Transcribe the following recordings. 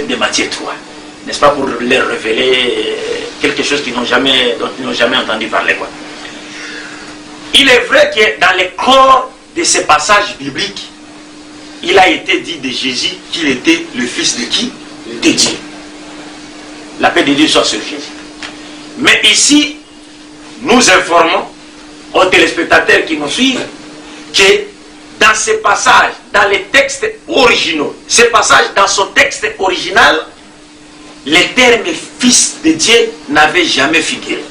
de Matthieu 3, n'est-ce pas, pour leur révéler quelque chose dont ils n'ont jamais entendu parler, quoi. Il est vrai que dans le corps de ces passages bibliques, il a été dit de Jésus qu'il était le fils de qui? De Dieu. La paix de Dieu soit sur Jésus. Mais ici, nous informons aux téléspectateurs qui nous suivent que dans ces passages, dans les textes originaux, ces passages dans son texte original, le terme fils de Dieu n'avait jamais figuré.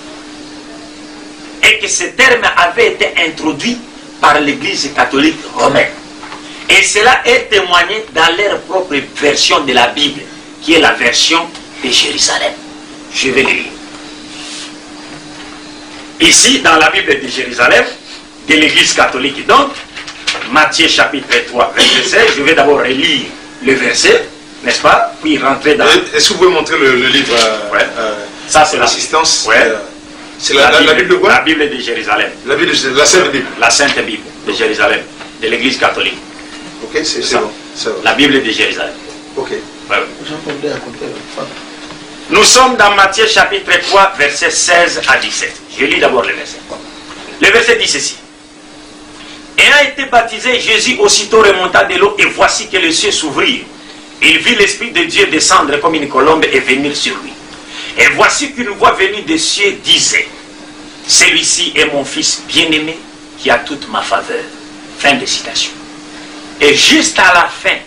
Et que ce terme avait été introduit par l'Église catholique romaine. Et cela est témoigné dans leur propre version de la Bible, qui est la version de Jérusalem. Je vais le lire. Ici, dans la Bible de Jérusalem, de l'Église catholique, donc, Matthieu chapitre 3, verset 16, je vais d'abord relire le verset, n'est-ce pas? Puis rentrer dans... Est-ce que vous pouvez montrer le livre ça, c'est l'assistance? C'est la Bible de quoi? La Bible de Jérusalem. La Sainte Bible. La Sainte Bible de Jérusalem, de l'Église catholique. Ok, c'est bon. La Bible de Jérusalem. Ok. Ouais. Nous sommes dans Matthieu chapitre 3, versets 16 à 17. Je lis d'abord le verset. Le verset dit ceci. Ayant été baptisé, Jésus aussitôt remonta de l'eau et voici que les cieux s'ouvrirent. Il vit l'Esprit de Dieu descendre comme une colombe et venir sur lui. Et voici qu'une voix venue des cieux disait, celui-ci est mon fils bien-aimé qui a toute ma faveur. Fin de citation. Et juste à la fin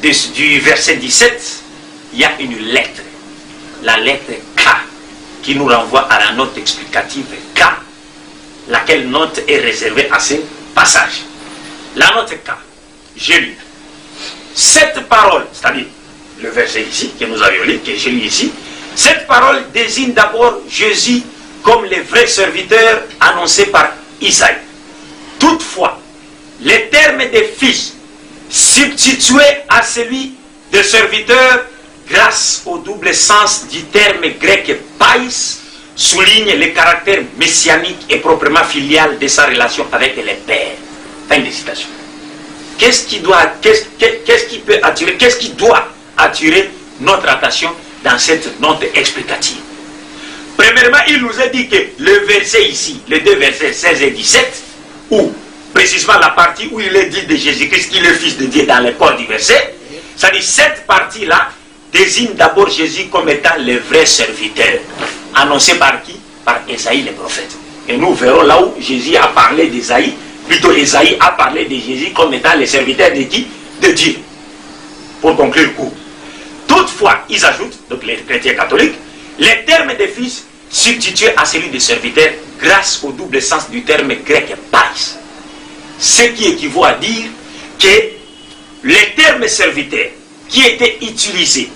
du verset 17, il y a une lettre. La lettre K, qui nous renvoie à la note explicative K, laquelle note est réservée à ces passages. La note K, je lis. Cette parole, c'est-à-dire le verset ici, que nous avions lu, que je lis ici, cette parole désigne d'abord Jésus comme le vrai serviteur annoncé par Isaïe. Toutefois, le terme de fils substitué à celui de serviteur grâce au double sens du terme grec pais souligne le caractère messianique et proprement filial de sa relation avec les pères. Fin de citation. Qu'est-ce qui doit attirer notre attention dans cette note explicative? Premièrement, il nous a dit que le verset ici, les deux versets 16 et 17, ou précisément la partie où il est dit de Jésus-Christ qu'il est fils de Dieu dans le corps du verset, c'est-à-dire cette partie-là désigne d'abord Jésus comme étant le vrai serviteur, annoncé par qui? Par Ésaïe le prophète. Et nous verrons là où Jésus a parlé d'Ésaïe, plutôt Ésaïe a parlé de Jésus comme étant le serviteur de qui? De Dieu. Pour conclure le cours. Toutefois, ils ajoutent, donc les chrétiens catholiques, le terme de fils substitué à celui de serviteur grâce au double sens du terme grec pais. Ce qui équivaut à dire que le terme serviteur qui était utilisé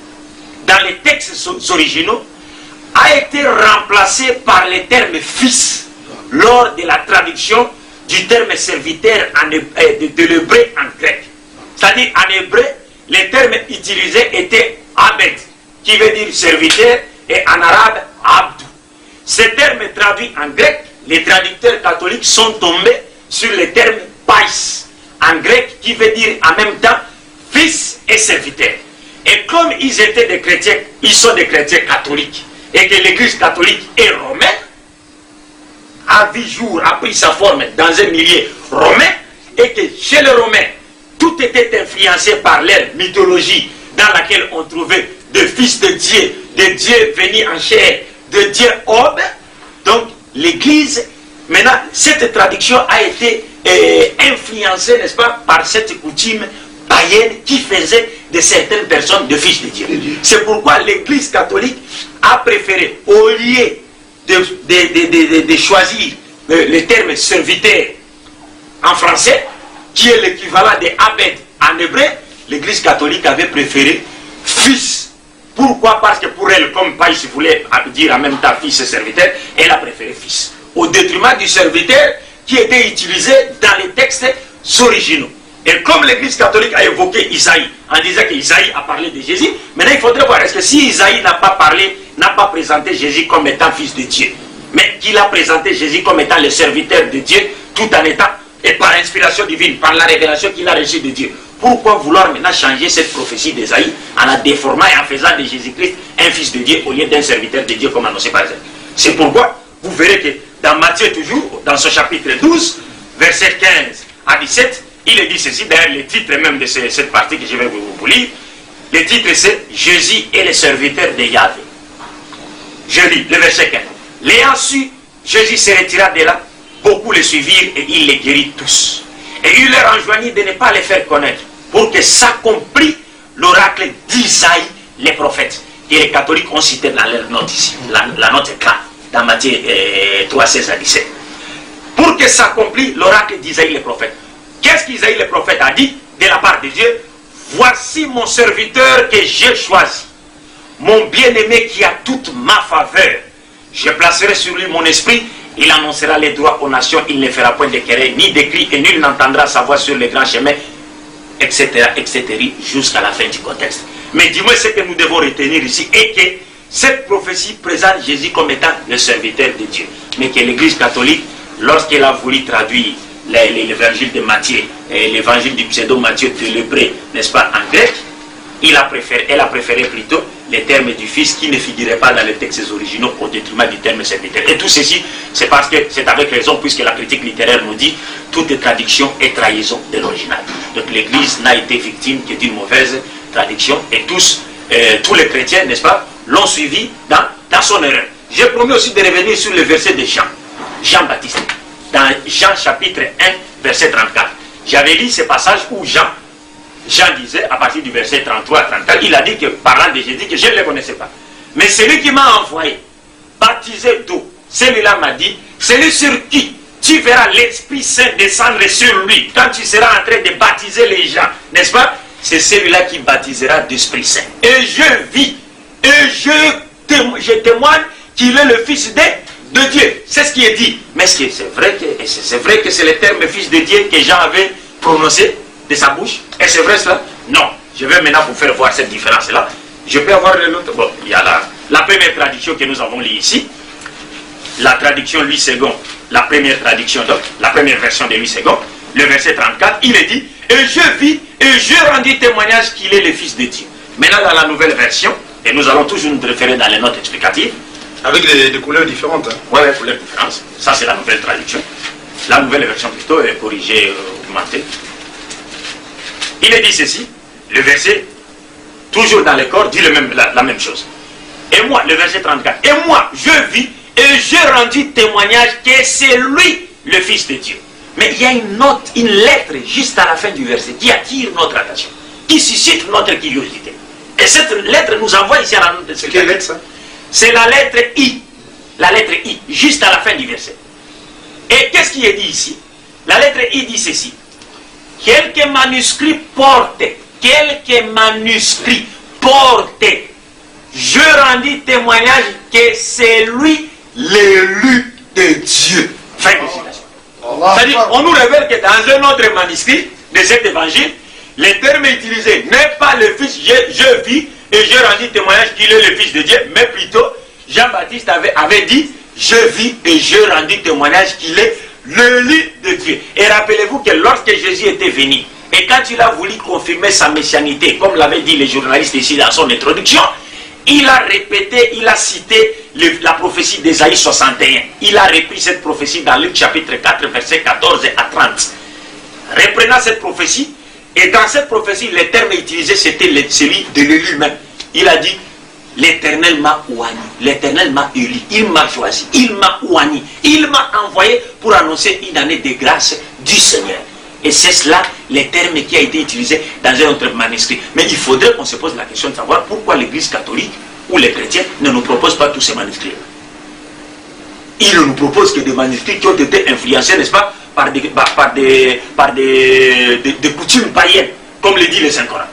dans les textes originaux a été remplacé par le terme fils lors de la traduction du terme serviteur de l'hébreu en grec. C'est-à-dire en hébreu, le terme utilisé était abed, qui veut dire serviteur, et en arabe abdou. Ces termes traduits en grec, les traducteurs catholiques sont tombés sur le terme pais en grec, qui veut dire en même temps fils et serviteur. Et comme ils étaient des chrétiens, ils sont des chrétiens catholiques, et que l'église catholique est romaine, a vu jour, a pris sa forme dans un milieu romain, et que chez les Romains, tout était influencé par leur mythologie, dans laquelle on trouvait des fils de Dieu venus en chair, de Dieu homme. Donc l'église, maintenant, cette traduction a été influencée, n'est-ce pas, par cette coutume païenne qui faisait de certaines personnes de fils de Dieu. C'est pourquoi l'église catholique a préféré, au lieu de choisir le terme serviteur en français, qui est l'équivalent de abed en hébreu, l'église catholique avait préféré fils. Pourquoi? Parce que pour elle, comme Païs voulait dire en même temps fils et serviteur, elle a préféré fils, au détriment du serviteur qui était utilisé dans les textes originaux. Et comme l'église catholique a évoqué Isaïe, en disant qu'Isaïe a parlé de Jésus, maintenant il faudrait voir, est-ce que si Isaïe n'a pas parlé, n'a pas présenté Jésus comme étant fils de Dieu, mais qu'il a présenté Jésus comme étant le serviteur de Dieu, tout en étant, et par inspiration divine, par la révélation qu'il a reçue de Dieu, pourquoi vouloir maintenant changer cette prophétie d'Ésaïe en la déformant et en faisant de Jésus-Christ un fils de Dieu au lieu d'un serviteur de Dieu comme annoncé par Ésaïe? C'est pourquoi vous verrez que dans Matthieu toujours, dans son chapitre 12, verset 15 à 17, il est dit ceci, d'ailleurs le titre même de cette partie que je vais vous lire, le titre c'est « Jésus est le serviteur de Yahvé ». Je lis le verset 15. L'ayant su, Jésus se retira de là, beaucoup le suivirent et il les guérit tous. Et il leur enjoignit de ne pas les faire connaître, pour que s'accomplisse l'oracle d'Isaïe, les prophètes, que les catholiques ont cité dans leur note ici, la note est là, dans Matthieu 3, 16 à 17. Pour que s'accomplisse l'oracle d'Isaïe, les prophètes. Qu'est-ce qu'Isaïe, le prophète, a dit de la part de Dieu? Voici mon serviteur que j'ai choisi, mon bien-aimé qui a toute ma faveur. Je placerai sur lui mon esprit, il annoncera les droits aux nations, il ne fera point de querelle, ni de cris, et nul n'entendra sa voix sur les grands chemins, etc., etc., jusqu'à la fin du contexte. Mais dis-moi ce que nous devons retenir ici, et que cette prophétie présente Jésus comme étant le serviteur de Dieu. Mais que l'Église catholique, lorsqu'elle a voulu traduire l'évangile de Matthieu et l'évangile du pseudo-Matthieu de l'hébreu, n'est-ce pas, en grec, elle a préféré plutôt les termes du Fils qui ne figuraient pas dans les textes originaux au détriment du terme serviteur. Et tout ceci, c'est parce que c'est avec raison, puisque la critique littéraire nous dit toute traduction est trahison de l'original. Donc l'Église n'a été victime que d'une mauvaise traduction et tous les chrétiens, n'est-ce pas, l'ont suivi dans son erreur. J'ai promis aussi de revenir sur le verset de Jean-Baptiste, dans Jean chapitre 1, verset 34. J'avais lu ce passage où Jean disait, à partir du verset 33 à 34, il a dit que, parlant de Jésus, que je ne le connaissais pas. Mais celui qui m'a envoyé, baptisé d'eau, celui-là m'a dit, celui sur qui tu verras l'Esprit Saint descendre sur lui, quand tu seras en train de baptiser les gens, n'est-ce pas? C'est celui-là qui baptisera d'Esprit Saint. Et je vis, et je témoigne qu'il est le Fils de Dieu. C'est ce qui est dit. Mais c'est vrai que c'est le terme Fils de Dieu que Jean avait prononcé de sa bouche. Et c'est vrai cela? Non. Je vais maintenant vous faire voir cette différence-là. Je peux avoir l'autre. Bon, il y a la première traduction que nous avons lue ici. La traduction Louis II, la première traduction, donc la première version de Louis II, le verset 34, il est dit, et je vis et je rendis témoignage qu'il est le Fils de Dieu. Maintenant, dans la nouvelle version, et nous allons toujours nous référer dans les notes explicatives. Avec des couleurs différentes. Hein. Oui, des couleurs différentes. Ça, c'est la nouvelle traduction. La nouvelle version plutôt est corrigée, augmentée. Il est dit ceci, le verset, toujours dans le corps, dit la même chose. Et moi, le verset 34, et moi, je vis et j'ai rendu témoignage que c'est lui le Fils de Dieu. Mais il y a une note, une lettre juste à la fin du verset qui attire notre attention, qui suscite notre curiosité. Et cette lettre nous envoie ici à la note de ce. Quelle lettre ça? C'est la lettre I. La lettre I, juste à la fin du verset. Et qu'est-ce qui est dit ici? La lettre I dit ceci. Quelques manuscrits portés. Quelques manuscrits portés. Je rendis témoignage que c'est lui l'élu de Dieu. Fin de citation. C'est-à-dire, on nous révèle que dans un autre manuscrit de cet évangile, le terme utilisé n'est pas le Fils, je vis et je rendis témoignage qu'il est le Fils de Dieu, mais plutôt Jean-Baptiste avait dit, je vis et je rendis témoignage qu'il est l'élu de Dieu. Et rappelez-vous que lorsque Jésus était venu, et quand il a voulu confirmer sa messianité, comme l'avait dit les journalistes ici dans son introduction, il a répété, il a cité la prophétie d'Ésaïe 61. Il a repris cette prophétie dans Luc chapitre 4, versets 14 à 30. Reprenant cette prophétie, et dans cette prophétie, le terme utilisé, c'était celui de l'élu même. Il a dit, l'Éternel m'a ouani, l'Éternel m'a élu, il m'a choisi, il m'a ouani, il m'a envoyé pour annoncer une année de grâce du Seigneur. Et c'est cela, le terme qui a été utilisé dans un autre manuscrit. Mais il faudrait qu'on se pose la question de savoir pourquoi l'Église catholique ou les chrétiens ne nous proposent pas tous ces manuscrits. Ils ne nous proposent que des manuscrits qui ont été influencés, n'est-ce pas, par des coutumes païennes, comme le dit le Saint-Coran.